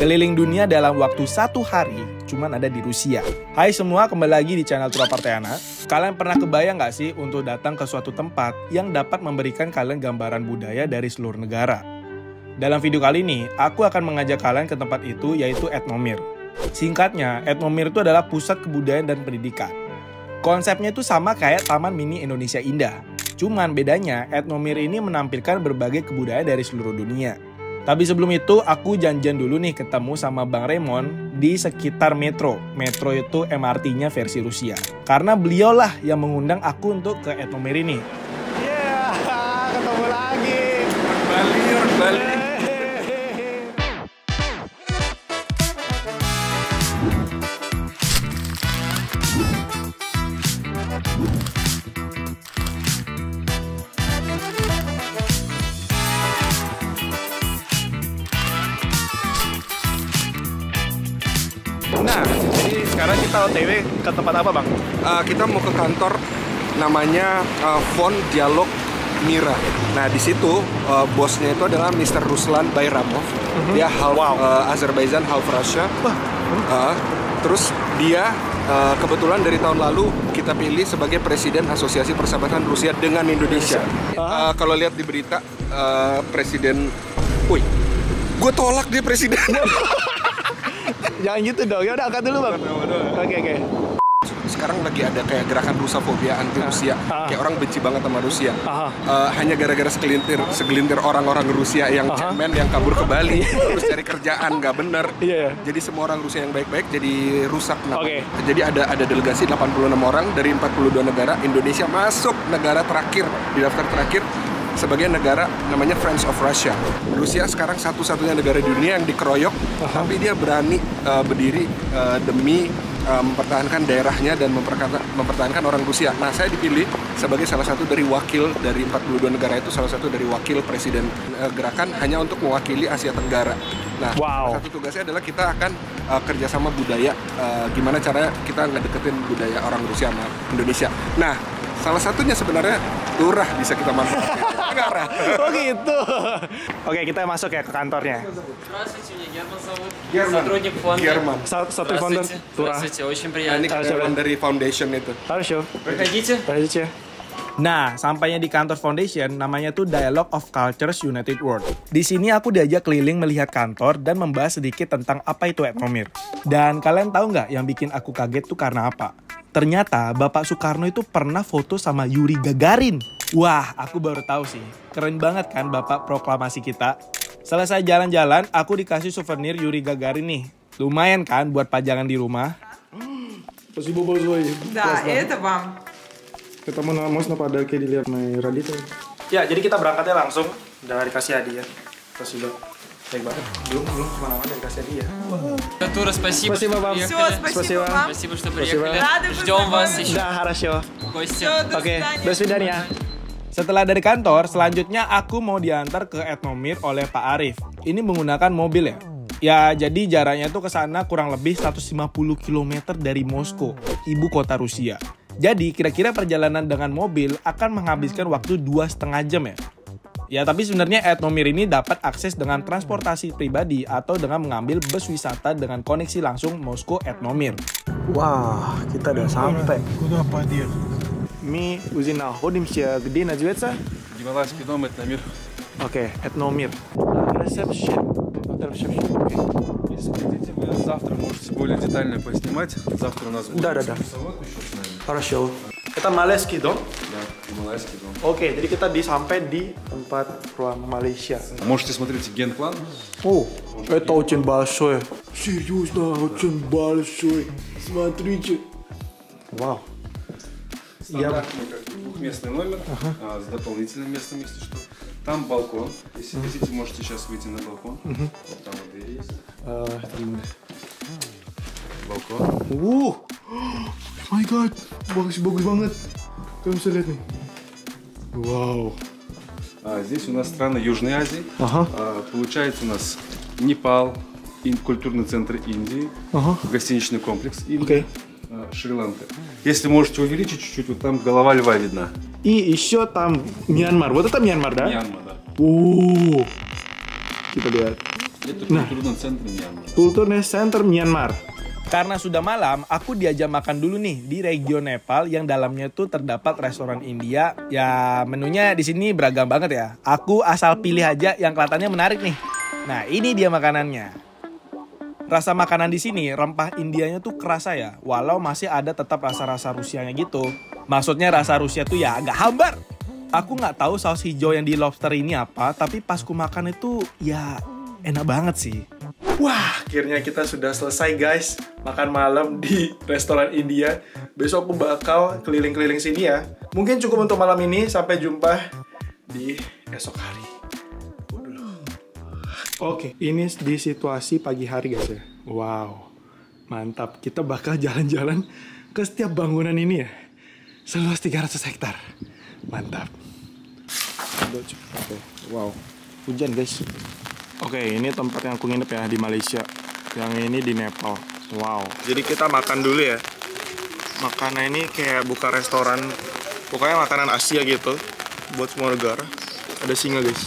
Keliling dunia dalam waktu 1 hari cuman ada di Rusia. Hai semua, kembali lagi di channel Tura Parteana. Kalian pernah kebayang gak sih untuk datang ke suatu tempat yang dapat memberikan kalian gambaran budaya dari seluruh negara? Dalam video kali ini, aku akan mengajak kalian ke tempat itu, yaitu Etnomir. Singkatnya, Etnomir itu adalah pusat kebudayaan dan pendidikan. Konsepnya itu sama kayak Taman Mini Indonesia Indah. Cuman bedanya, Etnomir ini menampilkan berbagai kebudayaan dari seluruh dunia. Tapi sebelum itu, aku janjian dulu nih ketemu sama Bang Raymond di sekitar Metro. Metro itu MRT-nya versi Rusia. Karena beliaulah yang mengundang aku untuk ke Etnomir ini. Ketemu lagi. Bali. Nah, jadi sekarang kita OTW ke tempat apa, Bang? Kita mau ke kantor namanya Fond Dialog Mira. Nah, di situ bosnya itu adalah Mr. Ruslan Bayramov. Dia half Azerbaijan, half Russia. Terus dia kebetulan dari tahun lalu kita pilih sebagai Presiden Asosiasi Persahabatan Rusia dengan Indonesia. Kalau lihat di berita, Presiden... Wih, gue tolak dia Presiden. Jangan gitu dong, ya udah angkat dulu, Bang. Oke. Sekarang lagi ada kayak gerakan Rusafobia, anti Rusia. Kayak orang benci banget sama Rusia. Hanya gara-gara segelintir orang-orang Rusia yang cemen, yang kabur ke Bali, terus cari kerjaan nggak bener. Jadi semua orang Rusia yang baik-baik jadi rusak. Jadi ada delegasi 86 orang dari 42 negara. Indonesia masuk negara terakhir di daftar terakhir sebagai negara namanya Friends of Russia. Rusia sekarang satu-satunya negara di dunia yang dikeroyok, tapi dia berani berdiri demi mempertahankan daerahnya dan mempertahankan orang Rusia. Nah, saya dipilih sebagai salah satu dari wakil dari 42 negara itu, salah satu dari wakil presiden gerakan hanya untuk mewakili Asia Tenggara. Nah, salah satu tugasnya adalah kita akan kerjasama budaya, gimana caranya kita ngedeketin budaya orang Rusia sama Indonesia. Nah, salah satunya sebenarnya lurah bisa kita manfaatkan. Oh gitu. Oke, kita masuk ya ke kantornya. Здравствуйте, меня Герман зовут. Герман. Сотрудник фонда. Герман. Satu founder Tura. Здравствуйте, очень Nah, приятно. ini karyawan dari foundation itu. Harus. Проходите. Nah, sampainya di kantor foundation, namanya tuh Dialogue of Cultures United World. Di sini aku diajak keliling melihat kantor dan membahas sedikit tentang apa itu Etnomir. Dan kalian tahu nggak yang bikin aku kaget tuh karena apa? Ternyata Bapak Soekarno itu pernah foto sama Yuri Gagarin. Wah, aku baru tahu sih. Keren banget kan Bapak proklamasi kita. Selesai jalan-jalan, aku dikasih souvenir Yuri Gagarin nih. Lumayan kan buat pajangan di rumah. Спасибо большое. Да, это вам. Это можно подарки для моих родителей. Ya, jadi kita berangkatnya langsung. Udah dikasih hadiah. Спасибо. Baik banget. Belum kemana-mana dikasih hadiah. Тура, спасибо, Спасибо что вам. Все, приехали. спасибо вам. Спасибо, что приехали. Рады Ждем вас познакомиться. еще Dah, harasyo. в гости. Все, до Oke, свидания. до свидания. Setelah dari kantor, selanjutnya aku mau diantar ke Etnomir oleh Pak Arif. Ini menggunakan mobil ya. Ya, jadi jaraknya itu ke sana kurang lebih 150 km dari Moskow, ibu kota Rusia. Jadi, kira-kira perjalanan dengan mobil akan menghabiskan waktu 2,5 jam ya. Ya, tapi sebenarnya Etnomir ini dapat akses dengan transportasi pribadi atau dengan mengambil bus wisata dengan koneksi langsung Moskow-Etnomir. Wah, kita udah sampai. Куда подъехать? Мы уже находимся, где называется? Гималайский дом, Этномир. Окей, Этномир. Ресепшн. Если хотите, вы завтра можете более детально поснимать. Завтра у нас будет Да. экскурсовод еще с нами. Хорошо. Это Малайский дом? Да, Гималайский дом. Oke, jadi kita sampai di tempat ruang Malaysia. Можете смотреть генплан. О, это очень большое. Серьезно, очень большое. Смотрите. Wow. Стандартный как двухместный номер с дополнительным местом, если что. Там балкон. Если хотите, можете сейчас выйти на балкон. Вот там вот дверь есть. Балкон. My God, bagus banget. Kamu bisa lihat nih. Wow. Здесь у нас страны Южной Азии. Получается у нас Непал, культурный центр Индии, гостиничный комплекс Индии, Шри-Ланка. Если можете увеличить чуть-чуть, вот там голова льва видна. И еще там Мьянмар. Вот это Мьянмар, да? Мьянма, да. О, kita lihat. Это культурный центр Мьянмы. Kulturnya Center Myanmar. Karena sudah malam, aku diajak makan dulu nih di region Nepal yang dalamnya tuh terdapat restoran India. Ya, menunya di sini beragam banget ya. Aku asal pilih aja yang kelihatannya menarik nih. Nah, ini dia makanannya. Rasa makanan di sini, rempah Indianya tuh kerasa ya, walau masih ada tetap rasa-rasa Rusianya gitu. Maksudnya rasa Rusia tuh ya agak hambar. Aku nggak tahu saus hijau yang di lobster ini apa, tapi pas ku makan itu ya enak banget sih. Wah, akhirnya kita sudah selesai guys makan malam di restoran India. Besok aku bakal keliling-keliling sini ya. Mungkin cukup untuk malam ini, sampai jumpa di esok hari. Oke, ini di situasi pagi hari guys ya. Wow, mantap. Kita bakal jalan-jalan ke setiap bangunan ini ya. Seluas 300 hektar. Mantap. Oke, wow. Hujan guys. Oke, ini tempat yang aku nginep ya di Malaysia. Yang ini di Nepal. Wow. Jadi kita makan dulu ya. Makanan ini kayak buka restoran. Pokoknya makanan Asia gitu. Buat semua negara. Ada singa guys.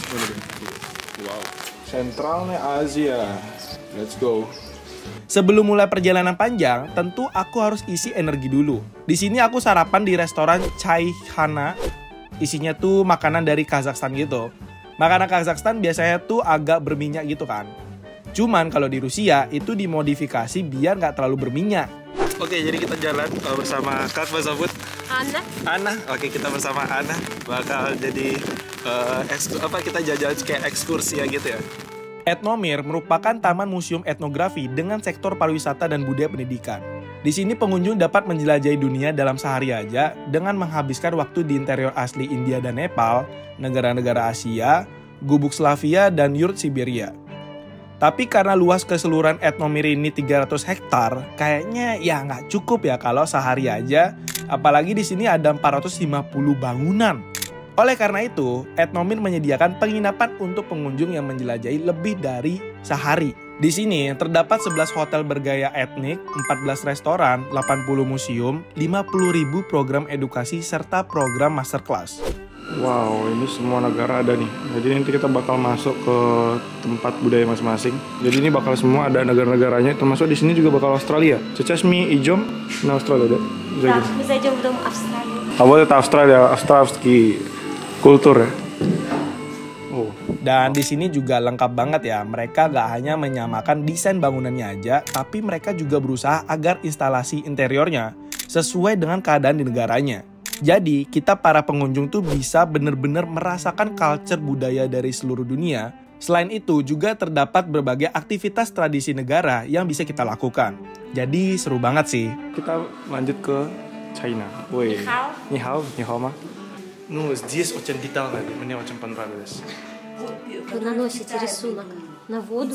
Wow. Sentralnya Asia. Let's go. Sebelum mulai perjalanan panjang, tentu aku harus isi energi dulu. Di sini aku sarapan di restoran Chai Hana. Isinya tuh makanan dari Kazakhstan gitu. Makanan Kazakhstan biasanya tuh agak berminyak gitu kan. Cuman kalau di Rusia itu dimodifikasi biar nggak terlalu berminyak. Oke, jadi kita jalan bersama Kak Bazabut. Ana. Oke, kita bersama Ana bakal jadi kita jalan kayak ekskursi ya gitu ya. Etnomir merupakan taman museum etnografi dengan sektor pariwisata dan budaya pendidikan. Di sini pengunjung dapat menjelajahi dunia dalam sehari aja dengan menghabiskan waktu di interior asli India dan Nepal, negara-negara Asia, gubuk Slavia, dan yurt Siberia. Tapi karena luas keseluruhan Etnomir ini 300 hektar, kayaknya ya nggak cukup ya kalau sehari aja, apalagi di sini ada 450 bangunan. Oleh karena itu, Etnomir menyediakan penginapan untuk pengunjung yang menjelajahi lebih dari sehari. Di sini terdapat 11 hotel bergaya etnik, 14 restoran, 80 museum, 50.000 program edukasi, serta program masterclass. Wow, ini semua negara ada nih. Jadi nanti kita bakal masuk ke tempat budaya masing-masing. Jadi ini bakal semua ada negara-negaranya, termasuk di sini juga bakal Australia. Сейчас мы идем на Австралию, да? Да, мы зайдем в дом Австралии. А вот это Австралия, австралийский культура. Dan di sini juga lengkap banget ya, mereka gak hanya menyamakan desain bangunannya aja, tapi mereka juga berusaha agar instalasi interiornya sesuai dengan keadaan di negaranya. Jadi, kita para pengunjung tuh bisa bener-bener merasakan culture budaya dari seluruh dunia. Selain itu, juga terdapat berbagai aktivitas tradisi negara yang bisa kita lakukan. Jadi, seru banget sih. Kita lanjut ke China. Woi. Ni hao, ma. Ну, здесь очень детально, мне очень понравилось. Вы наносите рисунок на воду,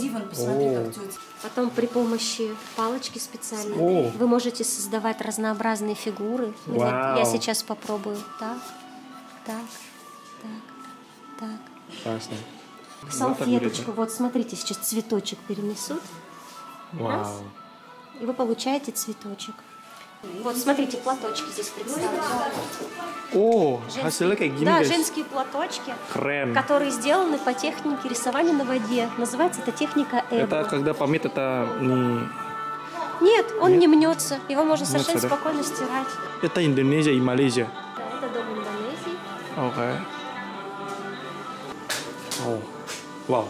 потом при помощи палочки специальной вы можете создавать разнообразные фигуры. Вот я сейчас попробую. Так. Классно. Салфеточку, вот смотрите, сейчас цветочек перенесут. Раз, и вы получаете цветочек. Вот смотрите, платочки здесь представлены. О, hasilnya kayak gini, Да, guys. женские платочки, Keren. которые сделаны по технике рисования на воде. Называется это техника Это эбо. когда помит, это не... Нет, он не мнется. Его можно Мнется, совершенно да? спокойно стирать. Это Индонезия и Малайзия. Да, это дом Индонезии. Окей. О, вау.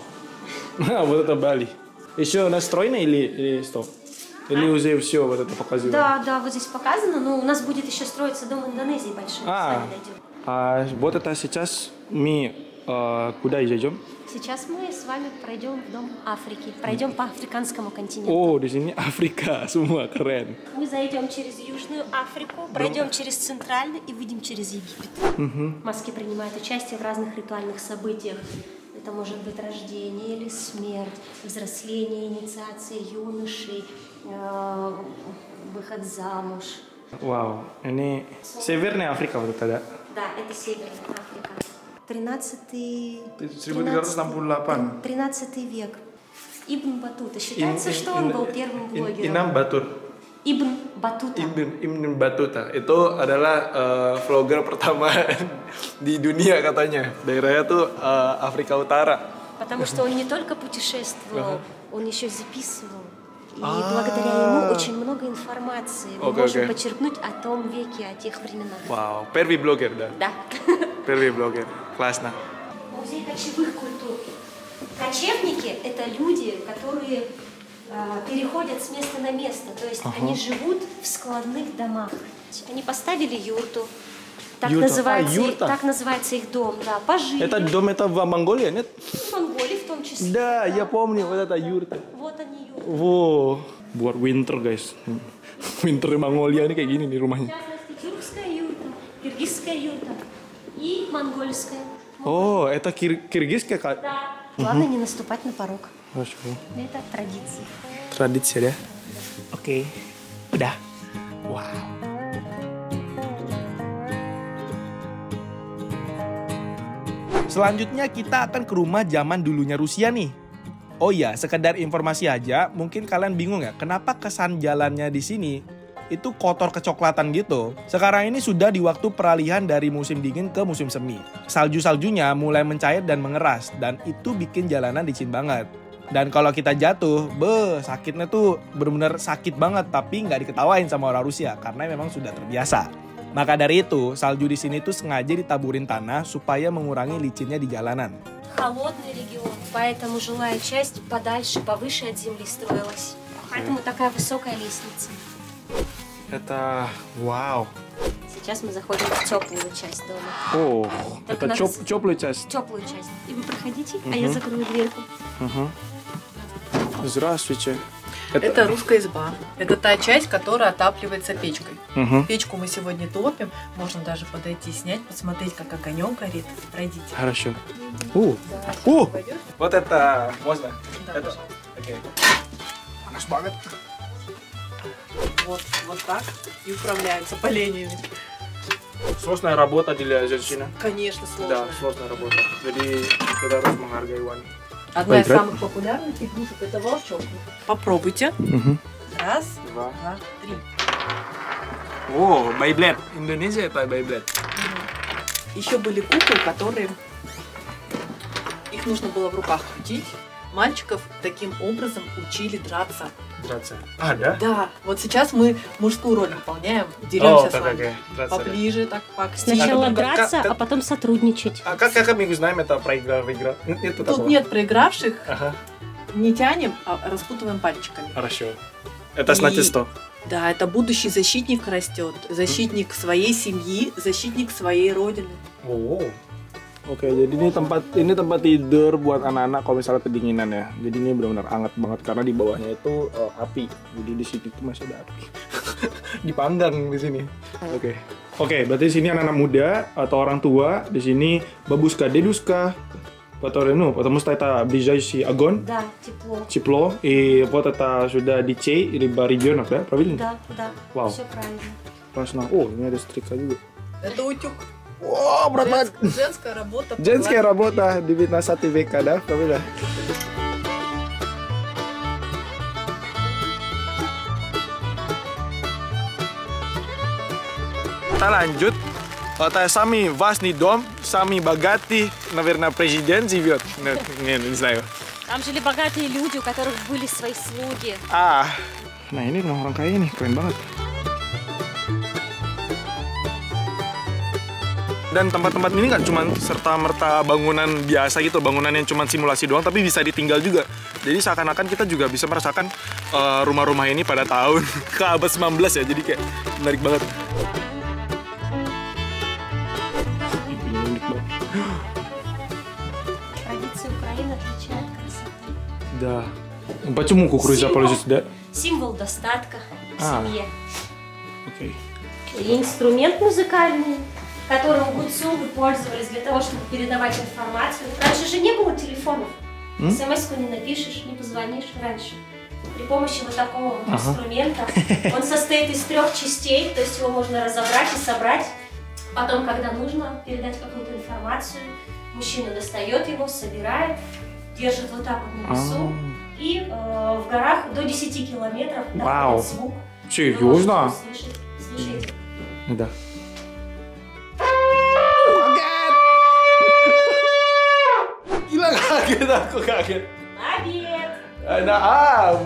Вот это Бали. Еще настроено или что? Или уже все вот это показывает? Да, вот здесь показано, но у нас будет еще строиться дом Индонезии большой. С вами дойдем. Вот это сейчас мы куда идем? Сейчас мы с вами пройдем в дом Африки. Пройдем по африканскому континенту. Oh, di sini Afrika semua, keren. Мы зайдем через Южную Африку, пройдем через Центральную и выйдем через Египет. Маски принимают участие в разных ритуальных событиях. Это может быть рождение или смерть, взросление, инициация юношей, выход замуж. Wow, ini Severnya Afrika вот это, да? Да, это Северная Африка. 13 век. Ибн Батута. Считается, что он был первым блогером. Inam Batur. Ибн Батута. Ibn Battuta itu adalah vlogger pertama di dunia katanya. Daerahnya tuh Afrika Utara. Потому что он не только путешествовал, он еще записывал. И благодаря ему очень много информации мы можем почерпнуть о том веке, о тех временах. Вау, первый блогер, да? Да. Первый блогер, классно. Музей кочевых культур. Кочевники – это люди, которые переходят с места на место. То есть они живут в складных домах. Они поставили юрту. Так называется их дом, да, пожили. Это дом это в Монголии, нет? В Монголии в том числе. Да, я помню, вот это юрта. Вот они юрты. Wow, buat winter guys. Winter Mongolia ini kayak gini nih rumahnya. В частности, тюркская юрта, киргизская юрта и монгольская. Oh, это киргизская кak? Да. Главное не наступать на порог. Хорошо. Это традиция. Tradisi ya? Oke. Udah. Wow. Selanjutnya kita akan ke rumah zaman dulunya Rusia nih. Oh iya, sekedar informasi aja, mungkin kalian bingung ya, kenapa kesan jalannya di sini itu kotor kecoklatan gitu. Sekarang ini sudah di waktu peralihan dari musim dingin ke musim semi. Salju-saljunya mulai mencair dan mengeras, dan itu bikin jalanan licin banget. Dan kalau kita jatuh, sakitnya tuh bener-bener sakit banget, tapi nggak diketawain sama orang Rusia karena memang sudah terbiasa. Maka dari itu, salju di sini tuh sengaja ditaburin tanah supaya mengurangi licinnya di jalanan. Холодный регион, поэтому жилая часть подальше, повыше от земли строилась. Поэтому такая высокая лестница. Это вау. Сейчас мы заходим в теплую часть дома. О, это теплая часть. Теплую часть. И вы проходите, а я закрою дверку. Здравствуйте. Это русская изба. Это та часть, которая отапливается печкой. Печку мы сегодня топим. Можно даже подойти, снять, посмотреть, как огонек горит. Пройдите. Хорошо. Вот это можно? Да, это... Окей. Panas banget. Вот так и управляются поленьями. Сложная работа для женщины. Конечно, сложная. Да, сложная работа. Jadi kita harus menghargai wanita. Одна из самых популярных игрушек – это волчок. Попробуйте. Раз, два, три. О, Beyblade. Indonesia это Beyblade. Еще были куклы, которые их нужно было в руках крутить. Мальчиков таким образом учили драться. Драться. А, да? Да. Вот сейчас мы мужскую роль выполняем. Деремся с вами. Поближе, так, поактивнее. Сначала драться, а потом сотрудничать. А как мы знаем, это проиграл, выиграл? Тут нет проигравших. Не тянем, а распутываем пальчиками. Хорошо. Это значит что? Да, это будущий защитник растет. Защитник своей семьи, защитник своей родины. Oke, jadi ini tempat tidur buat anak-anak kalau misalnya kedinginan ya. Jadi ini benar-benar hangat banget karena di bawahnya itu api. Jadi di sini tuh masih ada api. Dipanggang di sini. Oke, berarti di sini anak-anak muda atau orang tua. Di sini babuska, deduska, потому что это ближайший огонь. Да, тепло. Тепло. И вот это сюда детей или ребенок, да? Правильно? Да. Вау. Все правильно. Классно. О, у меня ada стрика juga. Это утюг. О, братан! Женская работа. Женская работа di Nasati BK, да? Правильно? Kita lanjut. Это самый важный дом, самый богатый, наверное, президент живет. Не знаю. Там жили богатые люди, у которых были свои слуги. Nah ini rumah orang kaya nih, keren banget. Dan tempat-tempat ini nggak cuma serta-merta bangunan biasa gitu, bangunan yang cuma simulasi doang, tapi bisa ditinggal juga. Jadi seakan-akan kita juga bisa merasakan rumah-rumah ini pada tahun ke abad 19 ya, jadi kayak menarik banget. Традиция Украины отличает красоту. Да. Почему кукуруза пользуется, да? Символ достатка в семье. Окей. И инструмент музыкальный, которым гуцулы пользовались для того, чтобы передавать информацию. Раньше же не было телефонов. СМС-ку не напишешь, не позвонишь раньше. При помощи вот такого инструмента он состоит из 3 частей, то есть его можно разобрать и собрать. Потом, когда нужно передать какую-то информацию, мужчина достает его, собирает, держит вот так вот на весу. И в горах до 10 километров доходит звук. Серьезно? Слушайте. Да. kaget aku kaget. Обед!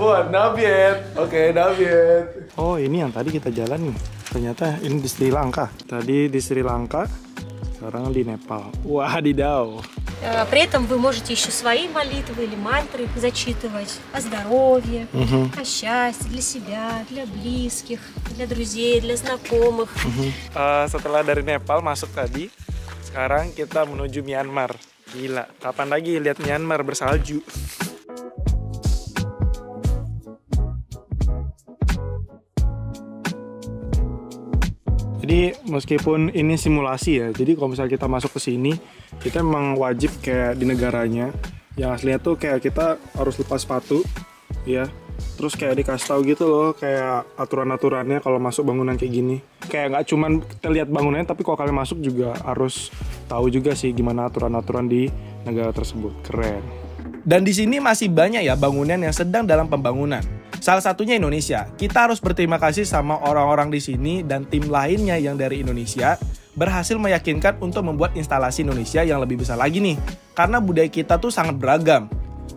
Buat Nabiet. Oke, Nabiet. Oh, ini yang tadi kita jalan nih. Ternyata ini di Sri Lanka. Tadi di Sri Lanka, sekarang di Nepal. Wadidaw. При этом вы можете еще свои молитвы или мантры зачитывать о здоровье, о счастье для себя, для близких, для друзей, для знакомых. Setelah dari Nepal masuk tadi, sekarang kita menuju Myanmar. Gila, kapan lagi lihat Myanmar bersalju? Jadi meskipun ini simulasi ya, jadi kalau misalnya kita masuk ke sini, kita memang wajib kayak di negaranya. Yang aslinya tuh kayak kita harus lepas sepatu, ya. Terus kayak dikasih tahu gitu loh, kayak aturan-aturannya kalau masuk bangunan kayak gini. Kayak nggak cuman kita lihat bangunannya, tapi kalau kalian masuk juga harus tahu juga sih gimana aturan-aturan di negara tersebut. Keren. Dan di sini masih banyak ya bangunan yang sedang dalam pembangunan. Salah satunya Indonesia. Kita harus berterima kasih sama orang-orang di sini dan tim lainnya yang dari Indonesia berhasil meyakinkan untuk membuat instalasi Indonesia yang lebih besar lagi nih. Karena budaya kita tuh sangat beragam.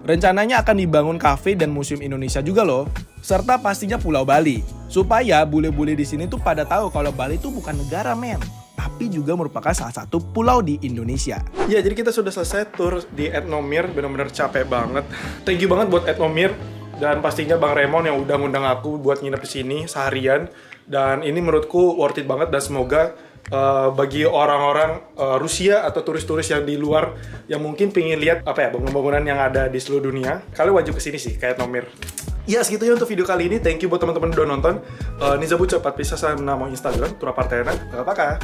Rencananya akan dibangun kafe dan museum Indonesia juga loh. Serta pastinya Pulau Bali. Supaya bule-bule di sini tuh pada tahu kalau Bali tuh bukan negara, men. Tapi juga merupakan salah satu pulau di Indonesia. Ya, jadi kita sudah selesai tour di Etnomir. Benar-benar capek banget. Thank you banget buat Etnomir. Dan pastinya Bang Raymond yang udah ngundang aku buat nginep di sini seharian. Dan ini menurutku worth it banget dan semoga bagi orang-orang Rusia atau turis-turis yang di luar yang mungkin pengen lihat apa ya bangunan-bangunan yang ada di seluruh dunia, kalian wajib kesini sih kayak Etnomir. Ya, segitu ya untuk video kali ini. Thank you buat teman-teman udah nonton. Niza Buca 4 pisah sama nama Instagram Turapartayana. Apakah?